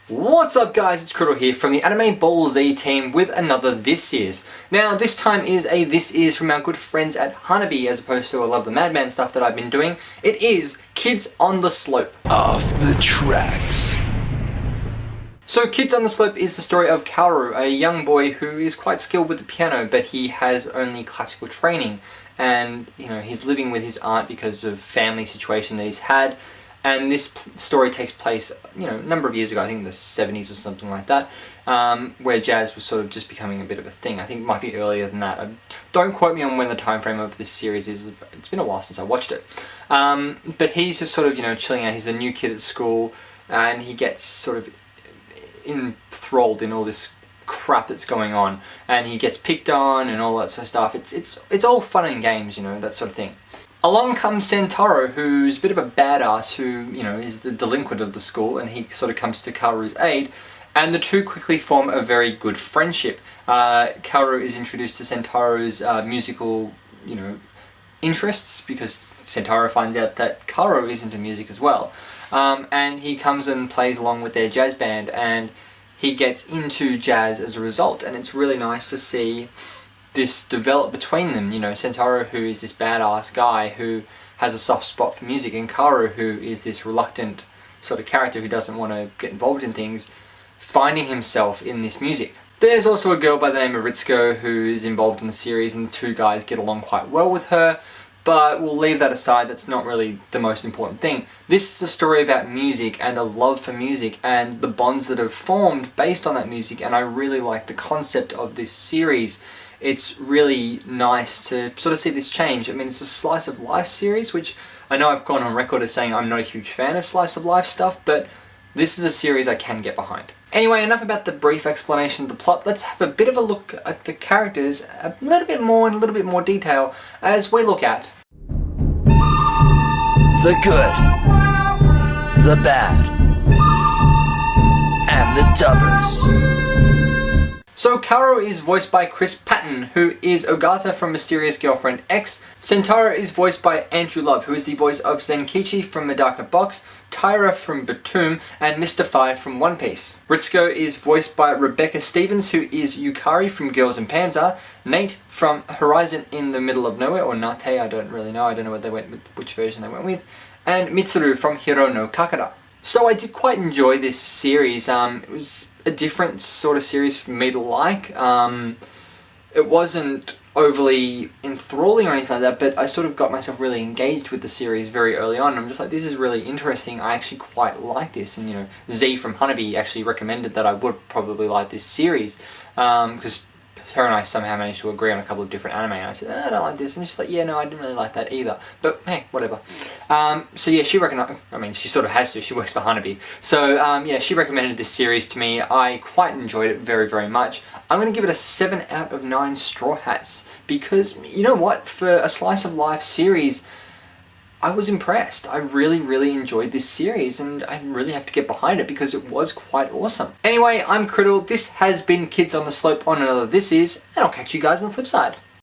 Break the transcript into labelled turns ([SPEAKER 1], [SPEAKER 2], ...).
[SPEAKER 1] What's up guys, it's Criddle here from the AnimeBallZ team with another This Is. Now this time is a This Is from our good friends at Hanabi as opposed to a Love the Madman stuff that I've been doing. It is Kids on the Slope.
[SPEAKER 2] Off the tracks.
[SPEAKER 1] So Kids on the Slope is the story of Kaoru, a young boy who is quite skilled with the piano but he has only classical training and he's living with his aunt because of family situation that he's had. And this story takes place, a number of years ago, I think in the 70s or something like that, where jazz was sort of just becoming a bit of a thing. I think it might be earlier than that. Don't quote me on when the time frame of this series is. It's been a while since I watched it. But he's just sort of, chilling out. He's a new kid at school, and he gets sort of enthralled in all this crap that's going on, and he gets picked on and all that sort of stuff. It's all fun and games, that sort of thing. Along comes Sentaro, who's a bit of a badass who, is the delinquent of the school, and he sort of comes to Kaoru's aid, and the two quickly form a very good friendship. Kaoru is introduced to Sentaro's musical, interests, because Sentaro finds out that Kaoru is into music as well. And he comes and plays along with their jazz band, and he gets into jazz as a result, and it's really nice to see this develop between them. Sentaro, who is this badass guy who has a soft spot for music, and Kaoru, who is this reluctant sort of character who doesn't want to get involved in things, finding himself in this music. There's also a girl by the name of Ritsuko who is involved in the series, and the two guys get along quite well with her, but we'll leave that aside. That's not really the most important thing. This is a story about music and a love for music and the bonds that have formed based on that music, and I really like the concept of this series. It's really nice to sort of see this change. I mean, it's a slice of life series, which I know I've gone on record as saying I'm not a huge fan of slice of life stuff, but this is a series I can get behind. Anyway, enough about the brief explanation of the plot. Let's have a bit of a look at the characters, a little bit more in a little bit more detail, as we look at
[SPEAKER 2] The good, the bad, and the dubbers.
[SPEAKER 1] So Kaoru is voiced by Chris Patton, who is Ogata from Mysterious Girlfriend X. Sentaro is voiced by Andrew Love, who is the voice of Zenkichi from Medaka Box, Tyra from Batum, and Mr. Fi from One Piece. Ritsuko is voiced by Rebecca Stevens, who is Yukari from Girls and Panzer, Nate from Horizon in the Middle of Nowhere, or Nate, I don't really know, I don't know what they went with, which version they went with, and Mitsuru from Hiro no Kakara. So I did quite enjoy this series. It was a different sort of series for me to like. It wasn't overly enthralling or anything like that, but I sort of got myself really engaged with the series very early on. I'm just like, this is really interesting. I actually quite like this, and Z from Hanabi actually recommended that I would probably like this series, because her and I somehow managed to agree on a couple of different anime, and I said, I don't like this, and she's like, yeah, no, I didn't really like that either, but hey, whatever. So yeah, she sort of has to, she works for Hanabi, so yeah, she recommended this series to me. I quite enjoyed it very, very much. I'm going to give it a 7 out of 9 straw hats, because, you know what, for a slice of life series, I was impressed. I really, really enjoyed this series, and I really have to get behind it because it was quite awesome. Anyway, I'm Criddle. This has been Kids on the Slope on another This Is, and I'll catch you guys on the flip side.